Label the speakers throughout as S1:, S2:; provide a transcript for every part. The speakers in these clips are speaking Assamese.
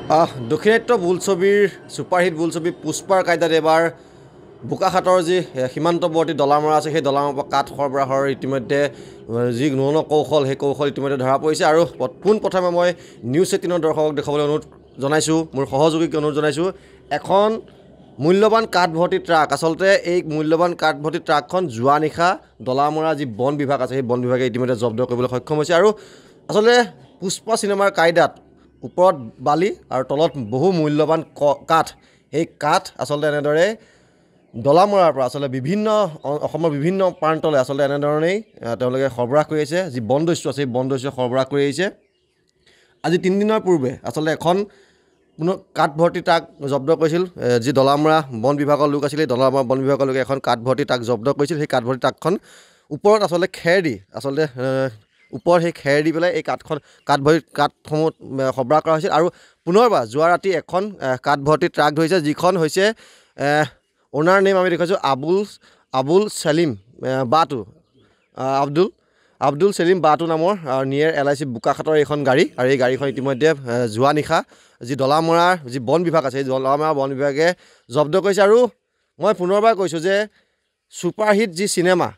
S1: দক্ষিণাত্য বোলছবিৰ ছুপাৰহিট বোলছবি পুষ্পাৰ কাইদাত এবাৰ বোকাখাটৰ যি সীমান্তৱৰ্তী দলামৰা আছে সেই দলামৰাৰ পৰা কাঠ সৰবৰাহৰ ইতিমধ্যে যি ন কৌশল সেই কৌশল ইতিমধ্যে ধৰা পৰিছে আৰু পোনপ্ৰথমে মই নিউজ 18 দৰ্শকক দেখাবলৈ অনুৰোধ জনাইছোঁ, মোৰ সহযোগীক অনুৰোধ জনাইছোঁ। এখন মূল্যৱান কাঠ ভৰ্তি ট্ৰাক, আচলতে এই মূল্যৱান কাঠ ভৰ্তি ট্ৰাকখন যোৱা নিশা দলামৰা যি বন বিভাগ আছে সেই বন বিভাগে ইতিমধ্যে জব্দ কৰিবলৈ সক্ষম হৈছে। আৰু আচলতে পুষ্পা চিনেমাৰ কাইদাত ওপৰত বালি আৰু তলত বহু মূল্যৱান কাঠ, সেই কাঠ আচলতে এনেদৰে দলামৰাৰ পৰা আচলতে বিভিন্ন অসমৰ বিভিন্ন প্ৰান্তলৈ আচলতে এনেধৰণেই তেওঁলোকে সৰবৰাহ কৰি আহিছে। যি বনদস্যু আছে সেই বনদস্যু সৰবৰাহ কৰি আহিছে। আজি 3 দিনৰ পূৰ্বে আচলতে এখন কাঠ ভৰ্তি ট্ৰাক জব্দ কৰিছিল। যি দলামৰা বন বিভাগৰ লোক আছিলে, দলামৰা বন বিভাগৰ লোকে এখন কাঠ ভৰ্তি ট্ৰাক জব্দ কৰিছিল। সেই কাঠ ভৰ্তি ট্ৰাকখন ওপৰত আচলতে খেৰ দি আচলতে ওপৰত সেই খেৰ দি পেলাই এই কাঠসমূহ সৰবৰাহ কৰা হৈছিল। আৰু পুনৰবাৰ যোৱা ৰাতি এখন কাঠ ভৰ্তি ট্ৰাক ধৰিছে, যিখন হৈছে অ'নাৰ নেম আমি দেখাইছোঁ আবুল চেলিম বাটু, আব্দুল চেলিম বাটু নামৰ নিয়েৰ LIC বোকাখাটৰ এইখন গাড়ী। আৰু এই গাড়ীখন ইতিমধ্যে যোৱা নিশা যি দলামৰাৰ যি বন বিভাগ আছে সেই দলামৰা বন বিভাগে জব্দ কৰিছে। আৰু মই পুনৰবাৰ কৈছোঁ যে ছুপাৰহিট যি চিনেমা,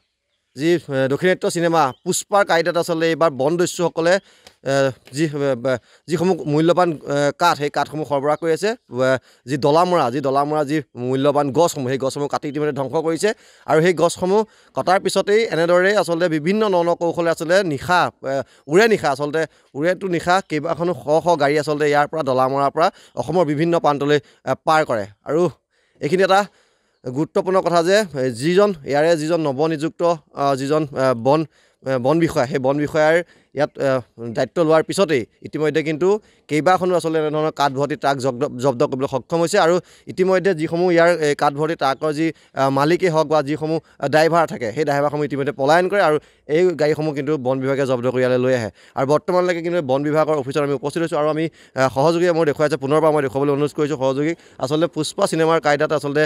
S1: যি দক্ষিণাত্য চিনেমা পুষ্পাৰ কাইদাত আচলতে এইবাৰ বনদস্যুসকলে যিসমূহ মূল্যৱান কাঠ সেই কাঠসমূহ সৰবৰাহ কৰি আছে। যি দলামৰা যি মূল্যৱান গছসমূহ সেই গছসমূহ কাটি ইতিমধ্যে ধ্বংস কৰিছে। আৰু সেই গছসমূহ কটাৰ পিছতেই এনেদৰে আচলতে বিভিন্ন ন কৌশলে আচলতে উৰেটো নিশা কেইবাখনো শ গাড়ী আচলতে ইয়াৰ পৰা দলামৰাৰ পৰা অসমৰ বিভিন্ন প্ৰান্তলৈ পাৰ কৰে। আৰু এইখিনি এটা গুৰুত্বপূৰ্ণ কথা যে যিজন নৱনিযুক্ত যিজন বন বিষয়া, সেই বন বিষয়াৰ ইয়াত দায়িত্ব লোৱাৰ পিছতেই ইতিমধ্যে কিন্তু কেইবাখনো আচলতে এনেধৰণৰ কাঠ ভৰ্তি ট্ৰাক জব্দ কৰিবলৈ সক্ষম হৈছে। আৰু ইতিমধ্যে যিসমূহ ইয়াৰ কাঠ ভৰ্তি ট্ৰাকৰ যি মালিকেই হওক বা যিসমূহ ড্ৰাইভাৰ থাকে সেই ড্ৰাইভাৰসমূহ ইতিমধ্যে পলায়ন কৰে আৰু এই গাড়ীসমূহ কিন্তু বন বিভাগে জব্দ কৰি ইয়ালৈ লৈ আহে। আৰু বৰ্তমানলৈকে কিন্তু বন বিভাগৰ অফিচত আমি উপস্থিত হৈছোঁ আৰু আমি সহযোগীয়ে মই দেখুৱাইছে, পুনৰবাৰ মই দেখুৱাবলৈ অনুৰোধ কৰিছোঁ সহযোগীক। আচলতে পুষ্পা চিনেমাৰ কাইদাত আচলতে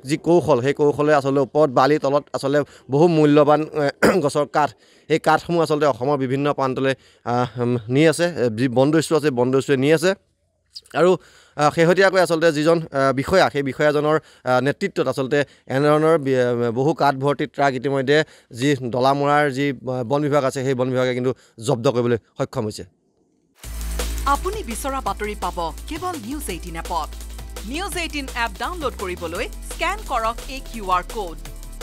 S1: যি কৌশল সেই কৌশলে আচলতে ওপৰত বালি তলত আচলতে বহু মূল্যৱান গছৰ কাঠ, সেই কাঠসমূহ আচলতে অসমৰ বিভিন্ন প্ৰান্তলৈ নি আছে। যি বনদস্যু আছে বনদস্যুৱে নি আছে। আৰু শেহতীয়াকৈ আচলতে যিজন বিষয়া, সেই বিষয়াজনৰ নেতৃত্বত আচলতে এনেধৰণৰ বহু কাঠ ভৰ্তি ট্ৰাক ইতিমধ্যে যি দলামৰাৰ যি বন বিভাগ আছে সেই বন বিভাগে কিন্তু জব্দ কৰিবলৈ সক্ষম হৈছে।
S2: আপুনি বিচৰা বাতৰি পাব কেৱল নিউজ 18 এপত। নিউজ 18 এপ ডাউনলোড কৰিবলৈ স্কেন কৰক এই QR কোড।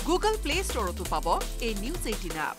S2: গুগল প্লে ষ্টৰতো পাব এই নিউজ 18 এপ।